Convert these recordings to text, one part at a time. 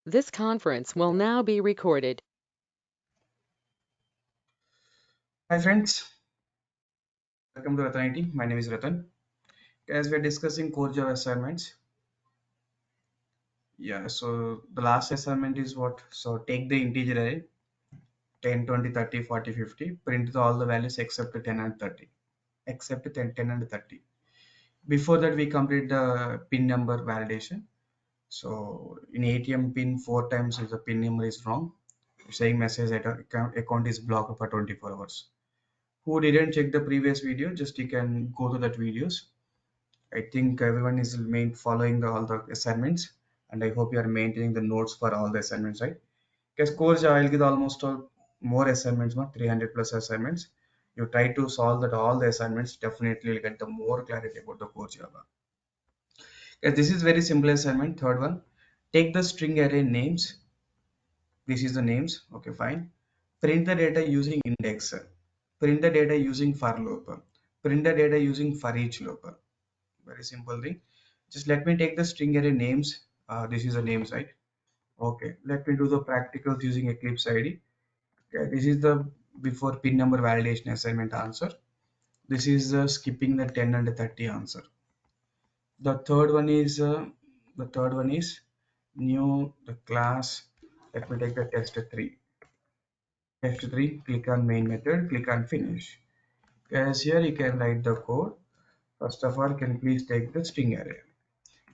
This conference will now be recorded. Hi friends, welcome to Ratan IT. My name is Ratan. As we're discussing core Java assignments, so the last assignment is what? So take the integer array 10, 20, 30, 40, 50, print all the values except 10 and 30, except 10 and 30. Before that, we complete the pin number validation. So in ATM pin, 4 times if the pin number is wrong, saying message that account is blocked for 24 hours. Who didn't check the previous video, just you can go to that videos. I think everyone is following all the assignments, and I hope you are maintaining the notes for all the assignments, right? Because course I will give almost more assignments, 300 plus assignments. You try to solve that all the assignments, definitely you'll get the more clarity about the course Java. Yes, this is very simple assignment. Third one, take the string array names. This is the names. Okay, fine. Print the data using index. Print the data using for loop. Print the data using for each loop. Very simple thing. Just let me take the string array names. This is the names, right? Okay, let me do the practicals using Eclipse ID. Okay, this is the before pin number validation assignment answer. This is skipping the 10 and 30 answer. The third one is new the class. Let me take the test 3. Test 3, click on main method, click on finish. As here you can write the code. First of all, can please take the string array.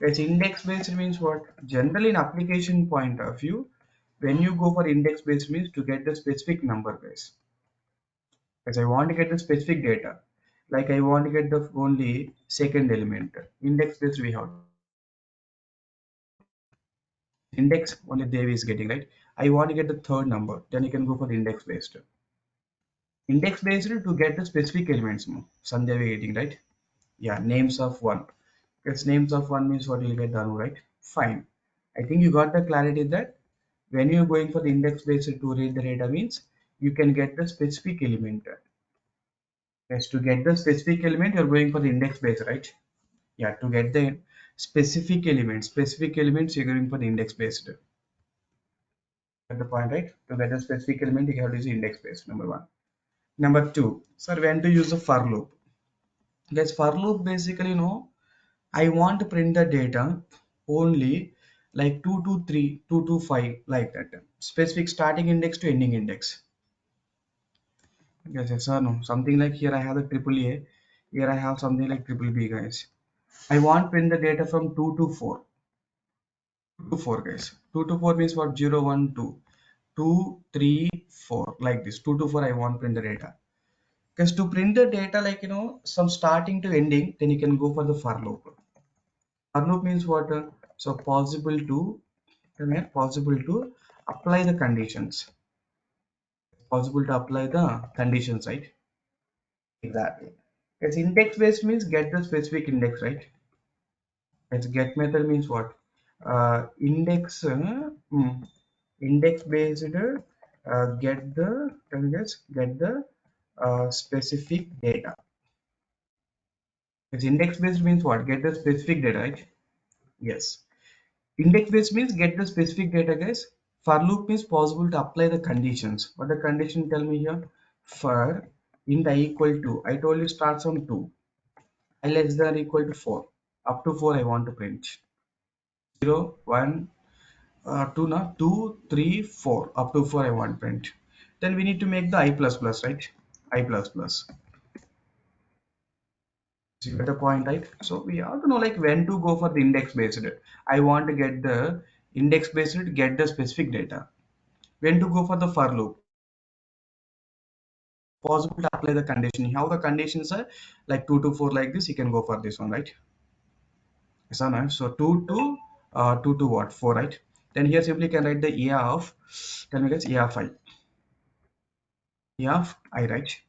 It's index based means what? Generally, in application point of view, when you go for index based means to get the specific number base. Because I want to get the specific data. Like I want to get the only second element. Index based we have index only Devi is getting, right. I want to get the third number. Then you can go for the index based. Index based to get the specific elements. Sandhya we getting, right. Yeah, names of one. Because names of one means what you'll get done, right? Fine. I think you got the clarity that when you're going for the index based to read the data means you can get the specific element. Yes, to get the specific element, you're going for the index based, right? Yeah, to get the specific elements, you're going for the index based. At the point, right? To get the specific element, you have to use index based, number one. Number two, sir, when to use the for loop? Yes, for loop basically, I want to print the data only like 2 to 3, 2 to 5, like that. Specific starting index to ending index. Yes, yes, sir, no. Something like here I have the triple A, here I have something like triple B, guys. I want print the data from 2 to 4. 2 to 4, guys. 2 to 4 means what? 0, 1, 2. 2, 3, 4, like this. 2 to 4, I want print the data. Because to print the data, like, some starting to ending, then you can go for the for loop. For loop means what? So possible to apply the conditions. Possible to apply the conditions, right? Exactly. It's index based means get the specific index, right? It's get method means what? Index based get the specific data. It's index based means what? Get the specific data, right? Yes. Index based means get the specific data, guys. For loop means possible to apply the conditions. What the condition tell me here? For int I equal to, I told you starts from 2. I less than or equal to 4. Up to 4 I want to print. 0, 1, 2, now 2, 3, 4. Up to 4 I want print. Then we need to make the I plus plus, right? I plus plus. So you get the point, right? So we have to know like when to go for the index based. I want to get the index based to get the specific data. When to go for the for loop? Possible to apply the condition. How the conditions are like 2 to 4 like this, you can go for this one, right? Yes or no? So 2 to what? 4, right? Then here simply can write the A of, tell me guys, A of I. A of I, right?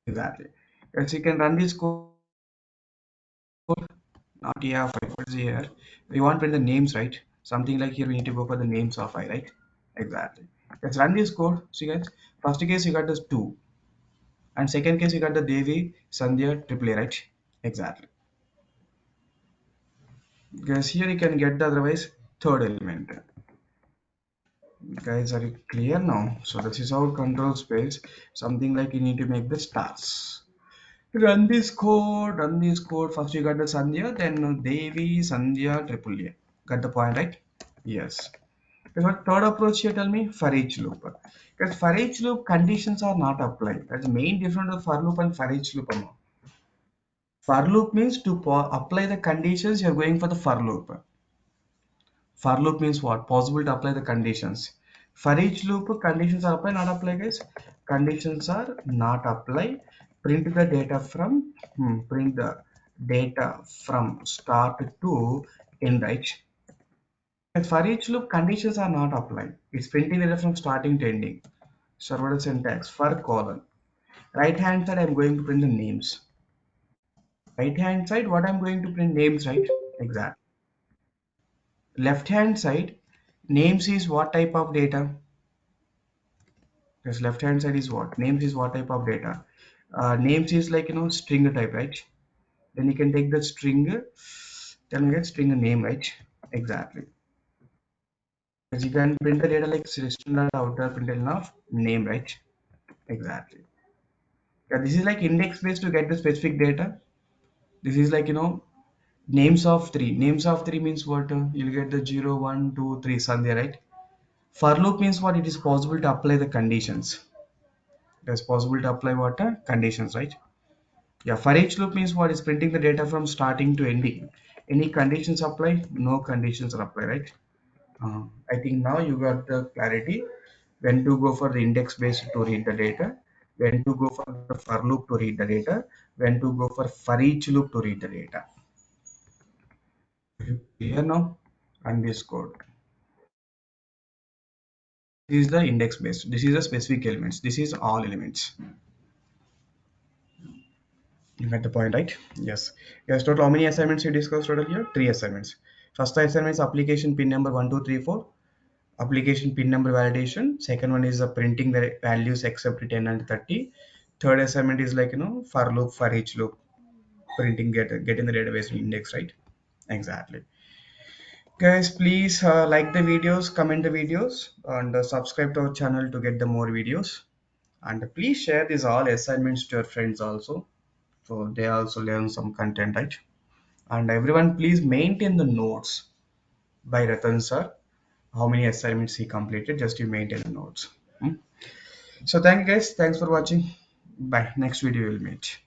Exactly. Yes, you can run this code, not A of I. What is here? We want to print the names, right? Something like here we need to go for the names of I, right? Exactly. Let's run this code. See guys, first case you got this 2. And second case you got the Devi, Sandhya, triple A, right? Exactly. Because here you can get the otherwise third element. Guys, are you clear now? So this is our control space. Something like you need to make the stars. Run this code. First you got the Sandhya, then Devi, Sandhya, triple A. Got the point, right? Yes. Okay, what third approach here tell me? For each loop. Because for each loop conditions are not applied. That's the main difference of for loop and for each loop. For loop means to apply the conditions, you're going for the for loop. For loop means what? Possible to apply the conditions. For each loop, conditions are apply, not apply, guys. Conditions are not apply. Print the data from print the data from start to end, right? And for each loop, conditions are not applied. It's printing data from starting to ending. Server syntax for colon. Right hand side, I'm going to print the names. Right hand side, what I'm going to print names, right? Exact. Left hand side, names is what type of data? Because left hand side is what? Names is what type of data? Names is like string type, right? Then you can take the string, then we get string name, right? Exactly. Because you can print the data like system outer println of name, right? Exactly. Yeah, this is like index based to get the specific data. This is like names of three. Names of three means what? You'll get the 0, 1, 2, 3 Sandhya, right? For loop means what? It is possible to apply the conditions. It is possible to apply what? Conditions, right? Yeah, for each loop means what is printing the data from starting to ending. Any conditions apply? No conditions are applied, right? I think now you got the clarity when to go for the index base to read the data, when to go for the for loop to read the data, when to go for each loop to read the data. Clear now? And this code. This is the index base. This is the specific elements. This is all elements. You get the point, right? Yes. Yes, total how many assignments you discussed total here? Three assignments. First assignment is application pin number 1234. Application pin number validation. Second one is printing the values except 10 and 30. Third assignment is like for loop for each loop. Printing getting the database index, right? Exactly. Guys, please like the videos, comment the videos, and subscribe to our channel to get the more videos. And please share these all assignments to your friends also, so they also learn some content, right? And everyone, please maintain the notes by Ratan sir. How many assignments he completed? Just you maintain the notes. So thank you guys. Thanks for watching. Bye. Next video we'll meet.